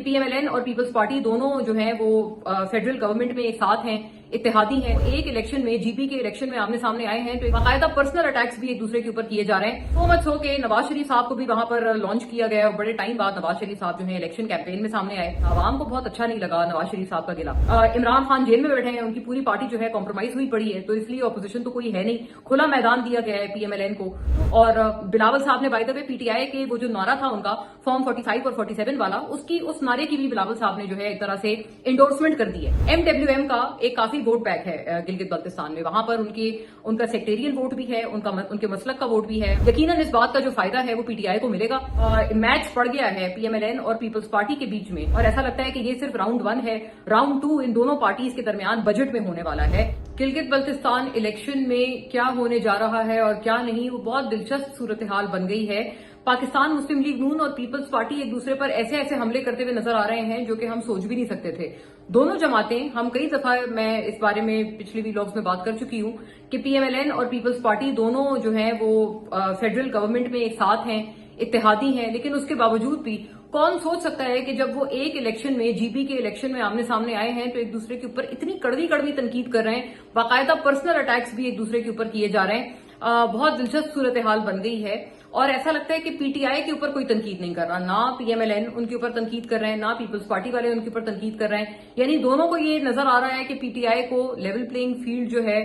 PMLN और peoples party दोनों जो है वो फेडरल गवर्नमेंट में एक साथ हैं, इत्तेहादी हैं। एक इलेक्शन में जीपी के इलेक्शन में आमने सामने आए हैं तो बाकायदा पर्सनल अटैक्स भी एक दूसरे के ऊपर किए जा रहे हैं। तो मच हो के नवाज शरीफ साहब को भी वहां पर लॉन्च किया गया और बड़े टाइम बाद नवाज शरीफ साहब जो है इलेक्शन कैंपेन में सामने आए। आवाम को बहुत अच्छा नहीं लगा नवाज शरीफ साहब का गिला। इमरान खान जेल में बैठे हैं, उनकी पूरी पार्टी जो है कॉम्प्रोमाइज हुई पड़ी है, तो इसलिए अपोजिशन तो कोई है नहीं, खुला मैदान दिया गया है PMLN को। और बिलावल साहब ने बाय द वे PTI के वो जो नारा था उनका फॉर्म 45 और 47 वाला, उसकी उस नारे की भी बिलावल साहब ने जो है एक तरह से इंडोर्समेंट कर दी है। MWM का एक काफी वोट बैंक है गिलगित बल्तिस्तान में, वहां पर उनका सेक्टेरियन वोट भी है, उनके मसलक का वोट भी है। यकीनन इस बात का जो फायदा है वो PTI को मिलेगा। मैच पड़ गया है PMLN और पीपल्स पार्टी के बीच में, और ऐसा लगता है कि ये सिर्फ राउंड 1 है। राउंड 2 इन दोनों पार्टीज के दरमियान बजट में होने वाला है। गिलगित बल्तिस्तान इलेक्शन में क्या होने जा रहा है और क्या नहीं, वो बहुत दिलचस्प सूरत हाल बन गई है। पाकिस्तान मुस्लिम लीग नून और पीपल्स पार्टी एक दूसरे पर ऐसे ऐसे हमले करते हुए नजर आ रहे हैं जो कि हम सोच भी नहीं सकते थे। दोनों जमातें, हम कई दफा मैं इस बारे में पिछले व्लॉग्स में बात कर चुकी हूं कि PMLN और पीपल्स पार्टी दोनों जो है वो फेडरल गवर्नमेंट में एक साथ हैं, इत्तेहादी हैं, लेकिन उसके बावजूद भी कौन सोच सकता है कि जब वो एक इलेक्शन में जीपी के इलेक्शन में आमने सामने आए हैं तो एक दूसरे के ऊपर इतनी कड़वी कड़वी तनकीद कर रहे हैं, बाकायदा पर्सनल अटैक्स भी एक दूसरे के ऊपर किए जा रहे हैं। बहुत दिलचस्प सूरत हाल बन गई है और ऐसा लगता है कि PTI के ऊपर कोई तनकीद नहीं कर रहा, ना PMLN उनके ऊपर तनकीद कर रहे हैं, ना पीपल्स पार्टी वाले उनके ऊपर तनकीद कर रहे हैं। यानी दोनों को ये नजर आ रहा है कि PTI को लेवल प्लेइंग फील्ड जो है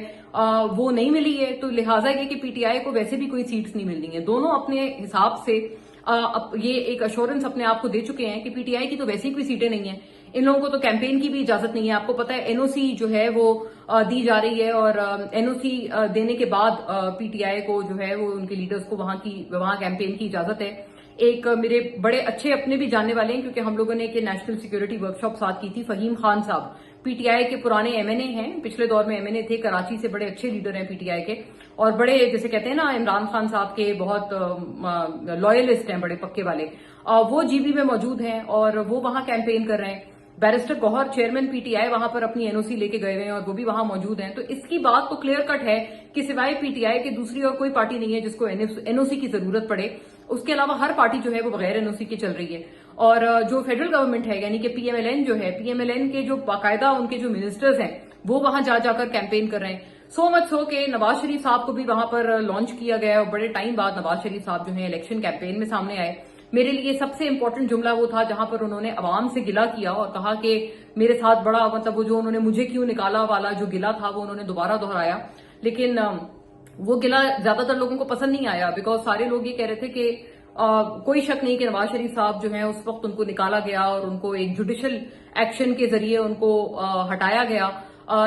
वो नहीं मिली है, तो लिहाजा ये कि PTI को वैसे भी कोई सीट्स नहीं मिलनी है। दोनों अपने हिसाब से ये एक अश्योरेंस अपने आप को दे चुके हैं कि PTI की तो वैसे ही कोई सीटें नहीं है, इन लोगों को तो कैंपेन की भी इजाजत नहीं है। आपको पता है NOC जो है वो दी जा रही है और NOC देने के बाद PTI को जो है वो उनके लीडर्स को वहां कैंपेन की इजाजत है। एक मेरे बड़े अच्छे अपने भी जानने वाले हैं क्योंकि हम लोगों ने नेशनल सिक्योरिटी वर्कशॉप साथ की थी, फहीम खान साहब PTI के पुराने MNA हैं, पिछले दौर में MNA थे, कराची से बड़े अच्छे लीडर हैं PTI के, और बड़े जैसे कहते हैं ना इमरान खान साहब के बहुत लॉयलिस्ट हैं, बड़े पक्के वाले। वो GB में मौजूद हैं और वो वहां कैंपेन कर रहे हैं। बैरिस्टर गौहर चेयरमैन PTI वहां पर अपनी NOC लेके गए हुए हैं और वो भी वहां मौजूद हैं। तो इसकी बात तो क्लियर कट है कि सिवाय PTI के दूसरी और कोई पार्टी नहीं है जिसको NOC की जरूरत पड़े। उसके अलावा हर पार्टी जो है वो बगैर NOC के चल रही है। और जो फेडरल गवर्नमेंट है यानी कि PMLN जो है, PMLN के जो बाकायदा उनके जो मिनिस्टर्स हैं वो वहां जाकर कैंपेन कर रहे हैं। सो मच हो के नवाज शरीफ साहब को भी वहां पर लॉन्च किया गया और बड़े टाइम बाद नवाज शरीफ साहब जो है इलेक्शन कैंपेन में सामने आए। मेरे लिए सबसे इंपॉर्टेंट जुमला वो था जहां पर उन्होंने अवाम से गिला किया और कहा कि मेरे साथ बड़ा वो जो उन्होंने मुझे क्यों निकाला वाला जो गिला था वो उन्होंने दोबारा दोहराया। लेकिन वो गिला ज्यादातर लोगों को पसंद नहीं आया, बिकॉज सारे लोग ये कह रहे थे कि कोई शक नहीं कि नवाज शरीफ साहब जो है उस वक्त उनको निकाला गया और उनको एक जुडिशियल एक्शन के जरिए उनको हटाया गया।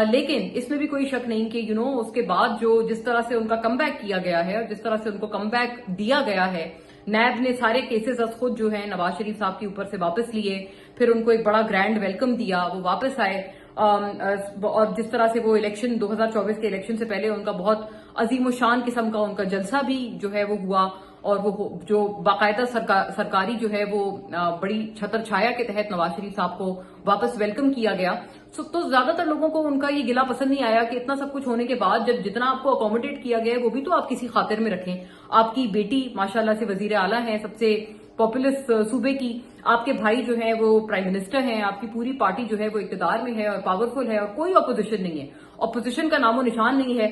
लेकिन इसमें भी कोई शक नहीं कि उसके बाद जिस तरह से उनका कमबैक किया गया है और जिस तरह से उनको कमबैक दिया गया है, नैब ने सारे केसेस अज खुद जो है नवाज शरीफ साहब के ऊपर से वापस लिए, फिर उनको एक बड़ा ग्रैंड वेलकम दिया, वो वापस आए। और जिस तरह से वो इलेक्शन 2024 के इलेक्शन से पहले उनका बहुत अजीम शान किस्म का उनका जलसा भी जो है वो हुआ और वो जो बाकायदा सरकारी जो है वो बड़ी छतर छाया के तहत नवाज शरीफ साहब को वापस वेलकम किया गया। तो ज्यादातर लोगों को उनका ये गिला पसंद नहीं आया कि इतना सब कुछ होने के बाद जब जितना आपको अकोमोडेट किया गया है वो भी तो आप किसी खातिर में रखें। आपकी बेटी माशाल्लाह से वजीर आला है, सबसे पॉपुलस सूबे की, आपके भाई जो है वो प्राइम मिनिस्टर हैं, आपकी पूरी पार्टी जो है वो इक्तदार में है और पावरफुल है और कोई अपोजिशन नहीं है, अपोजिशन का नामो निशान नहीं है।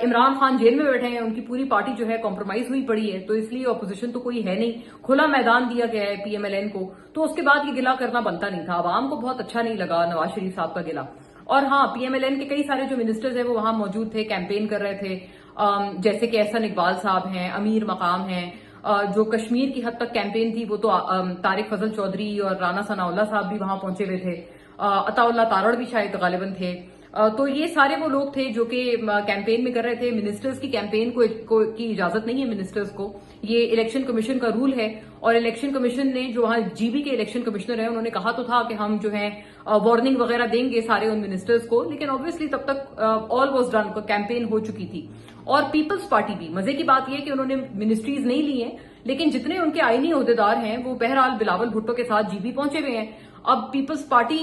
इमरान खान जेल में बैठे हैं, उनकी पूरी पार्टी जो है कॉम्प्रोमाइज हुई पड़ी है, तो इसलिए अपोजिशन तो कोई है नहीं, खुला मैदान दिया गया है PMLN को। तो उसके बाद ये गिला करना बनता नहीं था, आवाम को बहुत अच्छा नहीं लगा नवाज शरीफ साहब का गिला। और हाँ, PMLN के कई सारे जो मिनिस्टर्स हैं वो वहां मौजूद थे, कैंपेन कर रहे थे, जैसे कि एहसन इकबाल साहब हैं, अमीर मकाम हैं। जो कश्मीर की हद तक कैंपेन थी वो तो तारिक फजल चौधरी और राना सनाउल्लाह साहब भी वहां पहुंचे हुए थे, अताउल्लाह तारड़ भी शायद गालिबन थे। तो ये सारे वो लोग थे जो कि कैंपेन में कर रहे थे। मिनिस्टर्स की कैंपेन की इजाजत नहीं है मिनिस्टर्स को, ये इलेक्शन कमीशन का रूल है। और इलेक्शन कमीशन ने जो वहां GB के इलेक्शन कमिश्नर है उन्होंने कहा तो था कि हम जो है वार्निंग वगैरह देंगे सारे उन मिनिस्टर्स को, लेकिन ऑब्वियसली तब तक ऑल वाज डन, कैंपेन हो चुकी थी। और पीपल्स पार्टी भी, मजे की बात यह है कि उन्होंने मिनिस्ट्रीज नहीं ली हैं, लेकिन जितने उनके आईनी ओहदेदार हैं वो बहरहाल बिलावल भुट्टो के साथ GB पहुंचे हुए हैं। अब पीपल्स पार्टी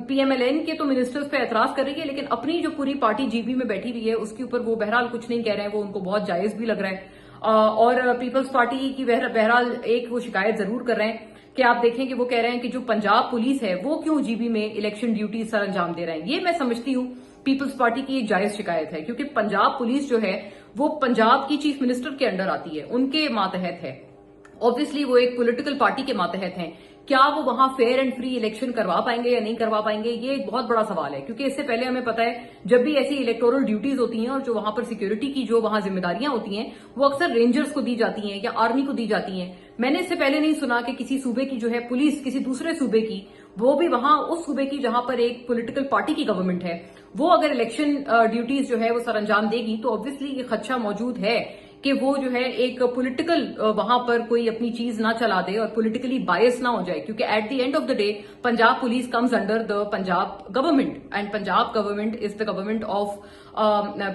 PMLN के तो मिनिस्टर्स पे एतराज कर रही है, लेकिन अपनी जो पूरी पार्टी GB में बैठी हुई है उसके ऊपर वो बहरहाल कुछ नहीं कह रहे हैं, वो उनको बहुत जायज भी लग रहा है। और पीपल्स पार्टी की बहरहाल एक वो शिकायत जरूर कर रहे हैं کہ آپ دیکھیں کہ وہ کہہ رہے ہیں کہ جو پنجاب پولیس ہے وہ کیوں GB میں الیکشن ڈیوٹی سر انجام دے رہے ہیں. یہ میں سمجھتی ہوں پیپلز پارٹی کی ایک جائز شکایت ہے، کیونکہ پنجاب پولیس جو ہے وہ پنجاب کی چیف منسٹر کے انڈر آتی ہے، ان کے ماتحت ہے. obviously وہ ایک پولیٹیکل پارٹی کے ماتحت ہیں. کیا وہ وہاں فیئر اینڈ فری الیکشن کروا پائیں گے یا نہیں کروا پائیں گے، یہ ایک بہت بڑا سوال ہے. کیونکہ اس سے پہلے ہمیں پتا ہے جب بھی ایسی الیکٹورل ڈیوٹیز ہوتی ہیں اور جو وہاں پر سیکیورٹی کی جو وہاں ذمہ داریاں ہوتی ہیں وہ اکثر رینجرز کو دی جاتی ہیں یا آرمی کو دی جاتی ہیں. میں نے اس سے پہلے نہیں سنا کہ کسی صوبے کی جو ہے پولیس کسی دوسرے صوبے کی، وہ بھی وہاں اس صوبے کی جہاں پر ایک پولیٹیکل پارٹی کی گورنمنٹ ہے، وہ اگر الیکشن ڈیوٹیز جو ہے وہ سر انجام دے گی تو obviously یہ خدشہ موجود ہے کہ وہ جو ہے ایک پولیٹیکل وہاں پر کوئی اپنی چیز نہ چلا دے اور پولیٹیکلی بائس نہ ہو جائے. کیونکہ at the end of the day Punjab police comes under the Punjab government and Punjab government is the government of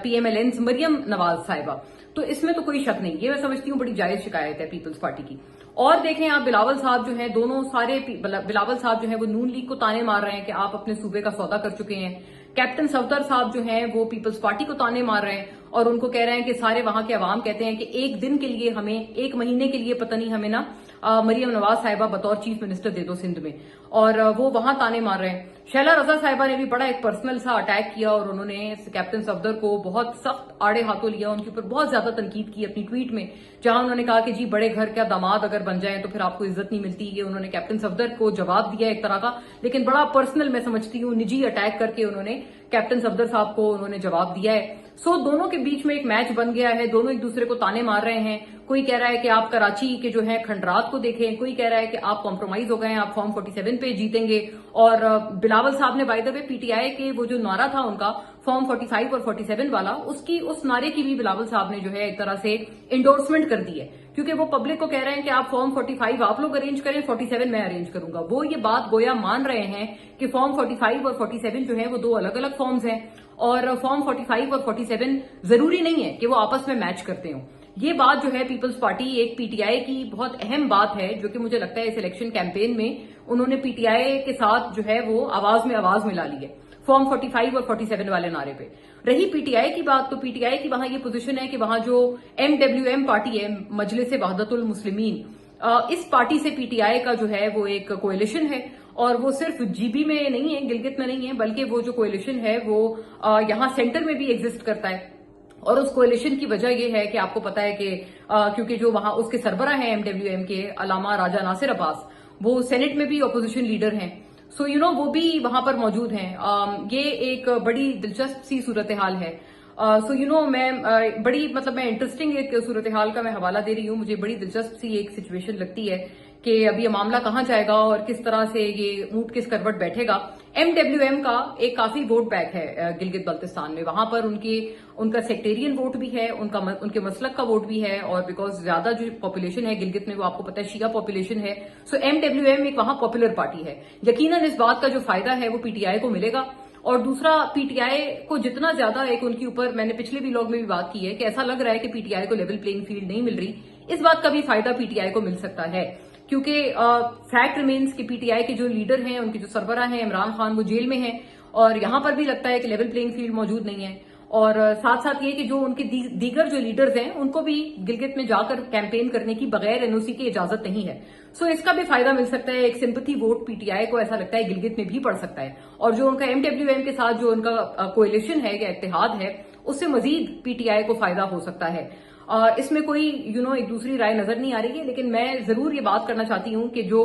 PMLN Maryam Nawaz صاحبہ. تو اس میں تو کوئی شک نہیں، یہ میں سمجھتی ہوں بڑی جائز شکایت ہے پیپلز پارٹی کی. اور دیکھیں آپ بلاول صاحب جو ہیں دونوں سارے بلاول صاحب جو ہیں وہ نون لیگ کو تانے مار رہے ہیں کہ آپ اپنے صوبے کا سودا کر چکے ہیں. کیپٹن صفدر صاحب جو ہیں وہ پیپلز پارٹی کو تانے مار رہے ہیں اور ان کو کہہ رہے ہیں کہ سارے وہاں کے عوام کہتے ہیں کہ ایک دن کے لیے ہمیں، ایک مہینے کے لیے پتہ نہیں ہمیں نا مریم نواز صاحبہ بطور چیف منسٹر دے دو سندھ میں، اور وہ وہاں تانے مار رہے ہیں. شیلا رضا صاحبہ نے بھی بڑا ایک پرسنل سا اٹیک کیا اور انہوں نے کیپٹن صفدر کو بہت سخت آڑے ہاتھوں لیا، ان کے اوپر بہت زیادہ تنقید کی اپنی ٹویٹ میں، جہاں انہوں نے کہا کہ جی بڑے گھر کا داماد اگر بن جائیں تو پھر آپ کو عزت نہیں ملتی. یہ انہوں نے کیپٹن صفدر کو جواب دیا ایک طرح کا، لیکن بڑا پرسنل میں سمجھتی ہوں نجی اٹیک کر کے انہوں نے کیپٹن صفدر صاحب کو انہوں نے جواب دیا ہے. سو دونوں کے بیچ میں ایک میچ بن گیا ہے، دونوں ایک دوسرے کو تانے مار رہے ہیں. کوئی کہہ رہا ہے کہ آپ کراچی کے جو ہے کھنڈرات کو دیکھیں، کوئی کہہ رہا ہے کہ آپ کمپرومائز ہو گئے ہیں، آپ فارم 47 پہ جیتیں گے. اور بلاول صاحب نے بائی دا وے PTI کے وہ جو نعرہ تھا ان کا فارم 45 اور 47 والا، اس نعرے کی بھی بلاول صاحب نے جو ہے ایک طرح سے انڈورسمنٹ کر دی ہے، کیونکہ وہ پبلک کو کہہ رہے ہیں کہ آپ فارم 45 آپ لوگ ارینج کریں، 47 میں ارینج کروں گا. وہ یہ بات گویا مان رہے ہیں کہ فارم 45 اور 47 جو ہے وہ دو الگ الگ فارمز ہیں، اور فارم 45 اور 47 ضروری نہیں ہے کہ وہ آپس میں میچ کرتے ہوں. یہ بات جو ہے پیپلز پارٹی ایک PTI کی بہت اہم بات ہے، جو کہ مجھے لگتا ہے اس الیکشن کیمپین میں انہوں نے PTI کے ساتھ جو ہے وہ آواز میں آواز ملا لی ہے فارم 45 اور 47 والے نعرے پہ. رہی PTI کی بات، تو PTI کی وہاں یہ پوزیشن ہے کہ وہاں جو MWM پارٹی ہے، مجلس وحدت المسلمین، اس پارٹی سے PTI کا جو ہے وہ ایک کوئلیشن ہے، اور وہ صرف GB میں نہیں ہے، گلگت میں نہیں ہے، بلکہ وہ جو کوئلیشن ہے وہ یہاں سینٹر میں بھی ایگزسٹ کرتا ہے. اور اس کوئلیشن کی وجہ یہ ہے کہ آپ کو پتا ہے کہ کیونکہ جو وہاں اس کے سربراہ ہیں MWM کے علامہ راجہ ناصر عباس، وہ سینٹ میں بھی اپوزیشن لیڈر ہیں. سو وہ بھی وہاں پر موجود ہیں. یہ ایک بڑی دلچسپ سی صورتحال ہے. میں بڑی میں انٹرسٹنگ ایک صورتحال کا میں حوالہ دے رہی ہوں. مجھے بڑی دلچسپ سی ایک سچویشن لگتی ہے کہ ابھی یہ معاملہ کہاں جائے گا اور کس طرح سے یہ اونٹ کس کروٹ بیٹھے گا. MWM کا ایک کافی ووٹ بینک ہے گلگت بلتستان میں، وہاں پر ان کا سیکٹیرین ووٹ بھی ہے، ان کے مسلک کا ووٹ بھی ہے، اور بیکاز زیادہ جو پاپولیشن ہے گلگت میں وہ آپ کو پتا ہے شیعہ پاپولیشن ہے. سو MWM ایک وہاں پاپولر پارٹی ہے. یقیناً اس بات کا جو فائدہ ہے وہ PTI کو ملے گا. اور دوسرا PTI کو جتنا زیادہ ایک ان کے اوپر، میں نے پچھلے ویلاگ میں بھی بات کی ہے کہ ایسا لگ رہا ہے کہ PTI کو لیول پلینگ فیلڈ نہیں مل رہی، اس بات کا بھی فائدہ PTI کو مل سکتا ہے. کیونکہ فیکٹ ریمینز کہ PTI کے جو لیڈر ہیں، ان کے جو سربراہ ہیں عمران خان، وہ جیل میں ہیں، اور یہاں پر بھی لگتا ہے کہ لیول پلینگ فیلڈ موجود نہیں ہے. اور ساتھ ساتھ یہ کہ جو ان کے دیگر جو لیڈرز ہیں ان کو بھی گلگت میں جا کر کیمپین کرنے کی بغیر NOC کی اجازت نہیں ہے. سو اس کا بھی فائدہ مل سکتا ہے. ایک سمپتھی ووٹ PTI کو ایسا لگتا ہے گلگت میں بھی پڑ سکتا ہے. اور جو ان کا MWM کے ساتھ جو ان کا کوئلیشن ہے یا اتحاد ہے، اس سے مزید PTI کو فائدہ ہو سکتا ہے. اس میں کوئی ایک دوسری رائے نظر نہیں آ رہی ہے، لیکن میں ضرور یہ بات کرنا چاہتی ہوں کہ جو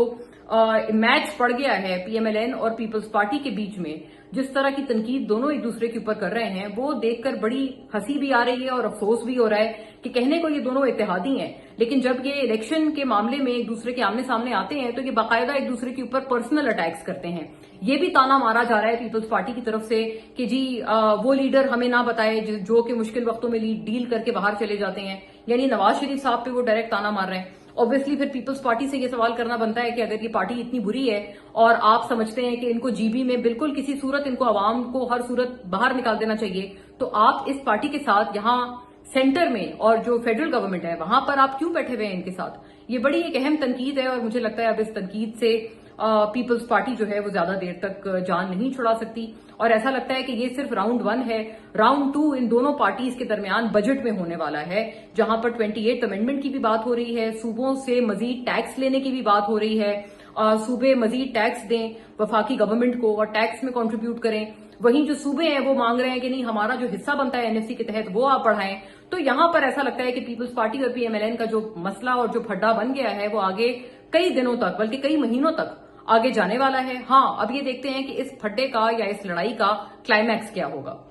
میچ پڑ گیا ہے PMLN اور پیپلز پارٹی کے بیچ میں، جس طرح کی تنقید دونوں ایک دوسرے کے اوپر کر رہے ہیں، وہ دیکھ کر بڑی ہنسی بھی آ رہی ہے اور افسوس بھی ہو رہا ہے کہ کہنے کو یہ دونوں اتحادی ہیں، لیکن جب یہ الیکشن کے معاملے میں ایک دوسرے کے آمنے سامنے آتے ہیں تو یہ باقاعدہ ایک دوسرے کے اوپر پرسنل اٹیکس کرتے ہیں. یہ بھی تانا مارا جا رہا ہے پیپلز پارٹی کی طرف سے کہ جی وہ لیڈر ہمیں نہ بتائے جو کہ مشکل وقتوں میں ڈیل کر کے باہر چلے جاتے ہیں، یعنی نواز شریف صاحب پہ وہ ڈائریکٹ تانا مار رہے ہیں. اوبویسلی پھر پیپلز پارٹی سے یہ سوال کرنا بنتا ہے کہ اگر یہ پارٹی اتنی بری ہے اور آپ سمجھتے ہیں کہ ان کو GB میں بالکل کسی صورت ان کو عوام کو ہر صورت باہر نکال دینا چاہیے، تو آپ اس پارٹی کے ساتھ یہاں سینٹر میں اور جو فیڈرل گورنمنٹ ہے وہاں پر آپ کیوں بیٹھے ہوئے ہیں ان کے ساتھ؟ یہ بڑی ایک اہم تنقید ہے، اور مجھے لگتا ہے اب اس تنقید سے پیپلز پارٹی جو ہے وہ زیادہ دیر تک جان نہیں چھڑا سکتی. اور ایسا لگتا ہے کہ یہ صرف راؤنڈ 1 ہے. راؤنڈ 2 ان دونوں پارٹیز کے درمیان بجٹ میں ہونے والا ہے، جہاں پر 28 امینڈمنٹ کی بھی بات ہو رہی ہے، صوبوں سے مزید ٹیکس لینے کی بھی بات ہو رہی ہے، सूबे मजीद टैक्स दें वफाकी गवर्नमेंट को और टैक्स में कंट्रीब्यूट करें। वहीं जो सूबे हैं वो मांग रहे हैं कि नहीं, हमारा जो हिस्सा बनता है एनएफसी के तहत वो आप बढ़ाएं। तो यहां पर ऐसा लगता है कि पीपल्स पार्टी और पीएमएलएन का जो मसला और जो फड्डा बन गया है वो आगे कई दिनों तक, बल्कि कई महीनों तक आगे जाने वाला है। हाँ, अब ये देखते हैं कि इस फड्डे का या इस लड़ाई का क्लाइमैक्स क्या होगा।